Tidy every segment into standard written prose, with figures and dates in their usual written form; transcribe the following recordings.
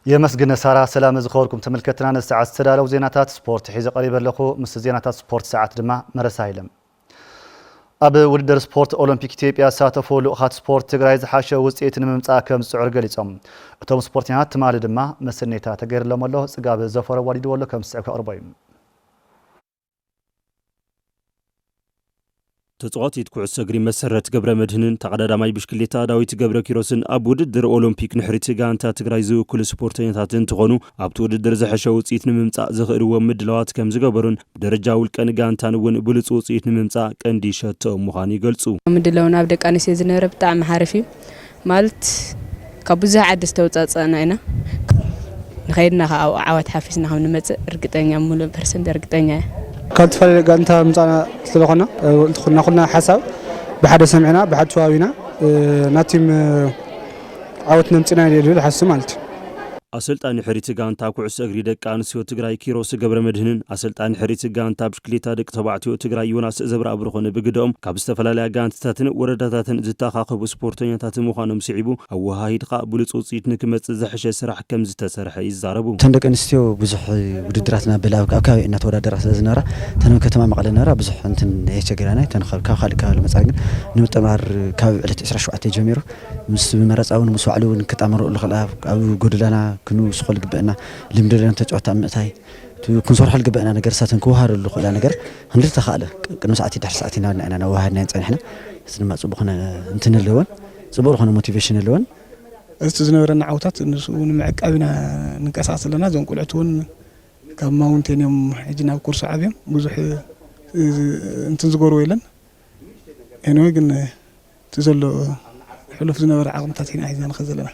يمسجن سارة سلام زخوركم تملكتنا الساعة 6 وزينات سبورت حيز قريب لكو مس زينات سبورت ساعة دما مرسايلم أب ودر سبورت أولمبيك إثيوبيا ساتفو لؤخات سبورت تግራይ ዝሓሸ ውጽኢት ንምምጻእ ከም ዝጽዑር ገሊጾም እቶም ስፖርተኛታት ትማሊ ድማ መስኔታ ተገይርሎም ኣሎ ጽጋብ ዘፈረ ወዲድዎ ኣሎ ከም ዝጽዕብ ከቕርቦ እዩ ተጽዋቲት ኩዕሶ እግሪ መሰረት ገብረ መድህንን ተቀዳዳማይ ብሽክሌታ ዳዊት ገብረ ኪሮስን ኣብ ውድድር ኦሎምፒክ ንሕርቲ ጋንታ ትግራይ ዝውክሉ ስፖርተኛታት እንትኾኑ ኣብቲ ውድድር ዝሐሸ ውጽኢት ንምምጻእ ዝኽእልዎም ምድላዋት ከም ዝገበሩን ብደረጃ ውልቀን ጋንታን እውን ብሉጽ ውጽኢት ንምምጻእ ቀንዲ ሸቶኦም ምዃኑ ይገልጹ ምድላውን ኣብ ደቂ ኣንስትዮ ዝነበረ ብጣዕሚ ሓሪፍ እዩ ማለት ካብ ብዙሕ ዓዲ ዝተውጻጸአና ኢና ንኸይድና ካብ ዓወት ሓፊስና ከም ንመጽእ እርግጠኛ ሙሉእ ፐርሰንት እርግጠኛ كانت فريق أنت مصنع سلوخنا كنا حساب بحد سمعنا بحد شوابنا ناتيم عودنا نتنا يدل حسب مالت أسلطان حريت ጋንታ ኩዕሶ እግሪ ደቂ ኣንስትዮ ትግራይ ኪሮስ ገብረ መድህንን ኣሰልጣን ሕሪት ጋንታ ብሽክሌታ ደቂ ተባዕትዮ ትግራይ ዮናስ ዘብራ ብርኾነ ብግዶም ካብ ዝተፈላለዩ ጋንታታትን ወረዳታትን ዝተኻኸቡ ስፖርተኛታት ምዃኖም ሲዒቡ ኣወሃሂድኻ ብሉጽ ውጽኢት ንክመጽእ ዝሐሸ ስራሕ ከም ዝተሰርሐ ይዛረቡ ደቂ ኣንስትዮ ብዙሕ ውድድራትና ብላብ ኣብ ከባቢና ተወዳደራ ስለዝነበራ ተን ከተማ መቐለ ነበራ ብዙሕ እንትን የቸገረና ተንኸብ ካብ ካልእ ከባቢ መጻግን ንምጥማር ካብ ዕለት 17 ጀሚሩ ምስ መረጻውን ምስ ዋዕሉን ክጣመሩ ለኸላብ ኣብ ጎደላና كنو سخول قبنا لمدلنا تجوت أمتاي كن صرح القبنا نجر ساتن كوهر اللي خلا نجر هنرت خاله كنو ساعتي 10 ساعتين أنا واحد ناس إحنا سنما صبحنا نتن اللون صبحنا موتيفيشن اللون استزنورنا عوتات ونمعك أبينا نكساس لنا زون كل عتون كم ماونتين يوم حجنا بكورس عابيم بزح انتزقوروا إلنا يعني ويجن تزلوا حلو في زنور عقمتاتين عايزين نخزلنا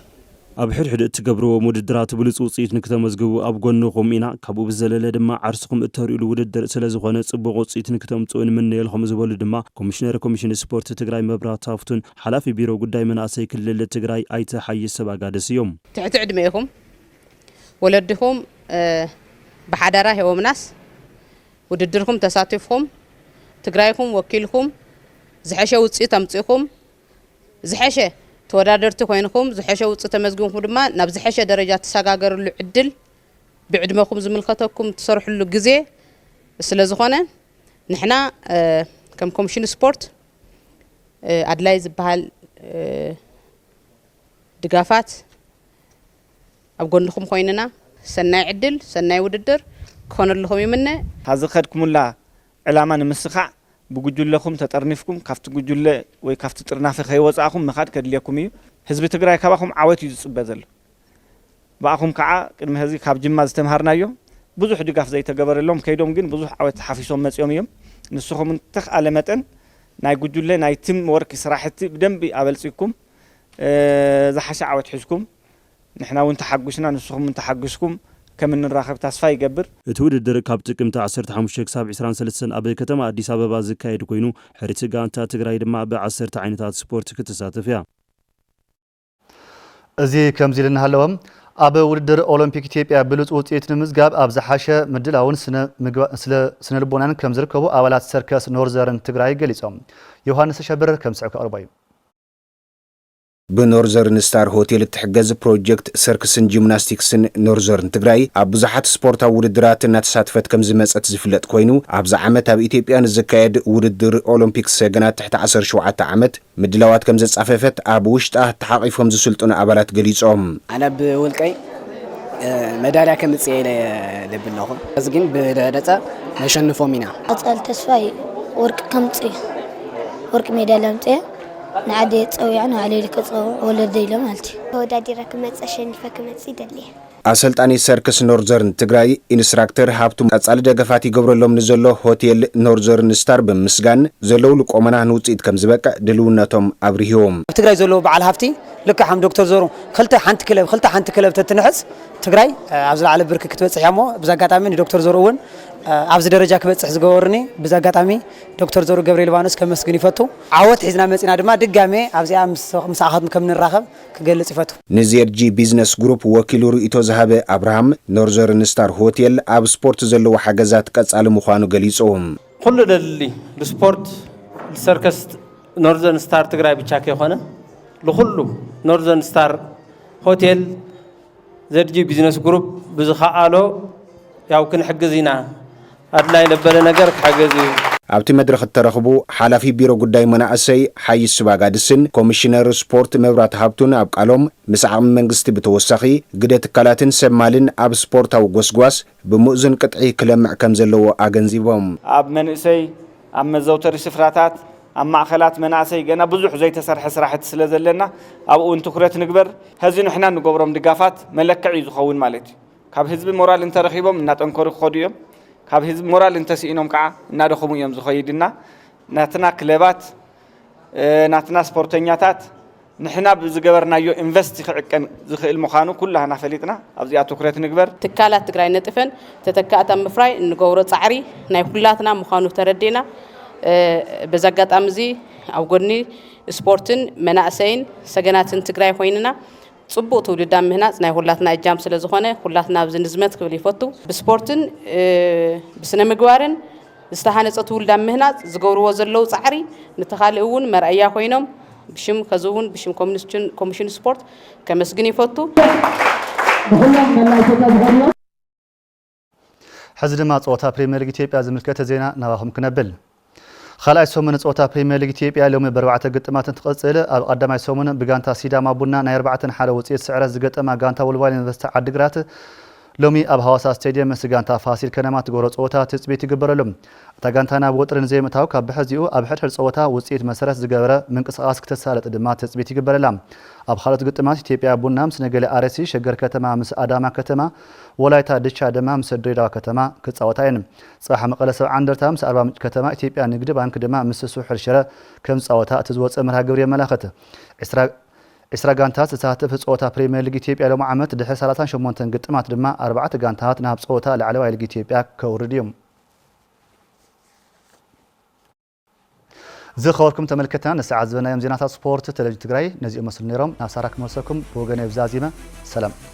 ኣብ ሕድሕድ እትገብርዎ ውድድራት ብሉጽ ውጽኢት ንክተመዝግቡ ኣብ ጎንኹም ኢና ካብኡ ብዘለለ ድማ ዓርስኹም እተርእሉ ውድድር ስለ ዝኾነ ጽቡቕ ውጽኢት ንክተምጽኡ ንምንየልኹም ዝበሉ ድማ ኮሚሽነር ኮሚሽን ስፖርት ትግራይ መብራት ሃፍቱን ሓላፊ ቢሮ ጉዳይ መናእሰይ ክልል ትግራይ ኣይተ ሓይስ ሰባጋደስ እዮም ትሕቲ ዕድሜኹም ወለድኹም ብሓዳራ ሂቦምናስ ውድድርኩም ተሳቲፍኩም ትግራይኩም ወኪልኩም ዝሐሸ ውጽኢት ኣምጽኢኩም ዝሐሸ ተወዳደርቲ ኮይንኩም ዝሐሸ ውጽኢት ተመዝግብኩም ድማ ናብ ዝሐሸ ደረጃ ተሰጋገርሉ ዕድል ብዕድመኩም ዝምልከተኩም ተሰርሕሉ ግዜ ስለ ዝኾነ ንሕና ከም ኮሚሽን ስፖርት ኣድላይ ዝበሃል ድጋፋት ኣብ ጎንኩም ኮይንና ሰናይ ዕድል ሰናይ ውድድር ክኾነልኩም ይምነ ሃዚ ኸድኩምላ ዕላማ ንምስኻዕ بوجودلكم تطرنفكم كافت وجودله وكافت تطرناف خيوصاكم مخاد كدليكم يو حزب تግራይ ካባኹም ዓወት ይጽበዘል ባኹም ከዓ ቅድሚ ህዚ ካብ ጅማ ዝተምሃርናዮ ብዙሕ ድጋፍ ዘይተገበረሎም ከይዶም ግን ብዙሕ ዓወት ሓፊሶም መጽዮም እዮም ንስኹም ተኻለ መጠን ናይ ጉጅለ ናይ ቲም ወርክ ስራሕቲ በደንብ ኣበልጽኩም ዝሓሸ ዓወት ሒዝኩም ንሕና እውን ተሓጉስና ንስኹም ተሓጉስኩም كم نراقب تصفي جبر تودر كاب تكمت 15 كساب 23 أبي كتما أديس أبابا زكايد كوينو حريت جانتا تجرايد مع بعشرة عينات سبورت كتسات فيها زي كم زيلنا هلوهم أبي ودر أولمبيك إثيوبيا بلوت وتيت نمزجاب أبز حاشة مدلاون سنة البنان كم زركبو أولاد سيركس نورزرن تجراي جليسهم يوهانس شبر كم سعك 40 بنورزرن ستار هوتيل تحجز بروجكت سيركسن جيمناستيكسن نورزرن تግራይ ኣብ ብዙሓት ስፖርታዊ ውድድራት እናተሳተፈት ከም ዝመጸት ዝፍለጥ ኮይኑ ኣብዛ ዓመት ኣብ ኢትዮጵያ ዝካየድ ውድድር ኦሎምፒክስ ሰገናት ትሕቲ 17 ዓመት ምድላዋት ከም ዘጻፈፈት ኣብ ውሽጣ ተሓቂፎም ዝስልጡን ኣባላት ገሊጾም ኣነ ብውልቀይ መዳልያ ከምጽየ ለብለኹ እዚ ግን ብደረጻ ነሸንፎም ኢና ኣጻል ተስፋይ ወርቅ ከምጽየ ወርቅ ሜዳልያ ምጽየ نعدي تسوي عنه عليه الكسر ولا ديله مالتي هو دادي راكم تسشن فكمت سيدلي أسلطاني سيركس نورزرن تግራይ ኢንስትራክተር ሃብቱም ቀጻሊ ደገፋት ይገብረሎም ንዘሎ ሆቴል ኖርዘርን ስታር በምስጋን ዘለው ልቆመና ንውጽኢት ከም ዝበቀ ድልውነቶም አብሪሂዎም ትግራይ ዘሎ በዓል ሃፍቲ ልክ ሓም ዶክተር ዞሮ ክልተ ሓንቲ ክለብ ተትንሕስ ትግራይ ኣብ ዝለዓለ ብርክ ክትበጽሕ ያሞ ብዛጋጣሚ ዶክተር ዞሮ እውን ኣብዚ ደረጃ ክበጽሕ ዝገበርኒ ብዛጋጣሚ ዶክተር ዞሮ ገብርኤል ባኖስ ከመስግን ይፈቱ ዓወት ሒዝና መጽና ድማ ድጋሜ ኣብዚኣ ምስ ኣኻትም ከም ንራኸብ ክገልጽ ይፈቱ ንዚርጂ ቢዝነስ ግሩፕ ወኪሉ ርእቶ ዝሃበ አብርሃም ኖርዘርን ስታር ሆቴል ኣብ ስፖርት ዘለዎ ሓገዛት ቀጻሊ ምዃኑ ገሊጾም ኩሉ ደሊ ስፖርት ሰርከስ ኖርዘርን ስታር ትግራይ ብቻ ከይኾነ ለኩሉ ኖርዘርን ስታር ሆቴል ዘድጂ ቢዝነስ ግሩፕ ብዝኸኣሎ ያው ክንሕግዝና ኣድላይ ነበረ ነገር ክሕግዝ እዩ ኣብቲ መድረኽ ተረኽቡ ሓላፊ ቢሮ ጉዳይ መናእሰይ ሓይስ ስባጋድስን ኮሚሽነር ስፖርት መብራት ሃብቱን ኣብ ቃሎም ምስ ዓቕሚ መንግስቲ ብተወሳኺ ግደ ትካላትን ሰማልን ኣብ ስፖርታዊ ጎስጓስ ብምእዙን ቅጥዒ ክለምዕ ከም ዘለዎ ኣገንዚቦም ኣብ መንእሰይ ኣብ መዘውተሪ ስፍራታት ኣብ ማእኸላት መናእሰይ ገና ብዙሕ ዘይተሰርሐ ስራሕቲ ስለ ዘለና ኣብኡ ትኩረት ንግበር ህዚ ንሕና ንገብሮም ድጋፋት መለክዕ እዩ ዝኸውን ማለት እዩ ካብ ህዝቢ ሞራል እንተረኺቦም እናጠንከሩ ክኸዱ እዮም ካብ ህዝቢ ሞራል እንተስኢኖም ከዓ እናደኸሙ እዮም ዝኸይድና ናትና ክለባት ናትና ስፖርተኛታት ንሕና ብዝገበርናዮ ኢንቨስት ክዕቀን ዝኽእል ምዃኑ ኩላህና ፈሊጥና ኣብዚኣ ትኩረት ንግበር ትካላት ትግራይ ነጥፈን ተተካእታ ምፍራይ እንገብሮ ጻዕሪ ናይ ኩላትና ምዃኑ ተረዲና በዛጋጣሚ እዚ ኣብ ጎኒ ስፖርትን መናእሰይን ሰገናትን ትግራይ ኮይንና ጽቡቕ ትውልዳ ምህናጽ ናይ ሁላትና እጃም ስለ ዝኾነ ሁላትና ኣብዚ ንዝመት ክብል ይፈቱ ብስፖርትን ብስነ ምግባርን ዝተሃነጸ ትውልዳ ምህናጽ ዝገብርዎ ዘለው ጻዕሪ ንተኻልእ እውን መርኣያ ኮይኖም ብሽም ከዝውን ብሽም ኮሚሽን ስፖርት ከመስግን ይፈቱ ሕዚ ድማ ጸወታ ፕሪምየር ሊግ ኢትዮጵያ ዝምልከተ ዜና ናባኹም ክነብል خلأي سومن صوتا بريمير ليج إثيوبيا اليوم بربعة قطمات تقصيله قدماي سومن بجانتا سيداما بونا نيربعة حالة وصية سعر زقطما جانتا والوالي انفست عدقرات لومي أب هواسا ستاديوم مسجانتا فاسيل كنمات جورو صوتا تثبيت جبرلهم تجانتانا بوترن زي متاو كبحزيو أب حد صوتا وصية مسرس زجبرة من قصاص كتسالت دمات تثبيت جبرلهم أب حالة قطمات إثيوبيا بونا مسنجل أرسي شجر كتما مس أداما كتما ولايتا دشا دما مس دريدا كتما كتصوتين صح مقالة سبع عندرتا مس 4 كتما إثيوبيا نقد بانك دما مس سوحر شرا كم صوتا تزوج أمرها جبرية ملاخته إسرا جانتات تساعد في صوتا بريمير ليج إثيوبيا لو معمت دحي سالتان شمونتن قطمات دما 4 جانتات نهب صوتا لعلوى ليج إثيوبيا كورديوم زي خبركم تملكتنا الساعة زبنا يوم زينات سبورت تلفزيون تجري نزيل مصر نيرم ناسارك مرسكم بوجنا بزازيمة سلام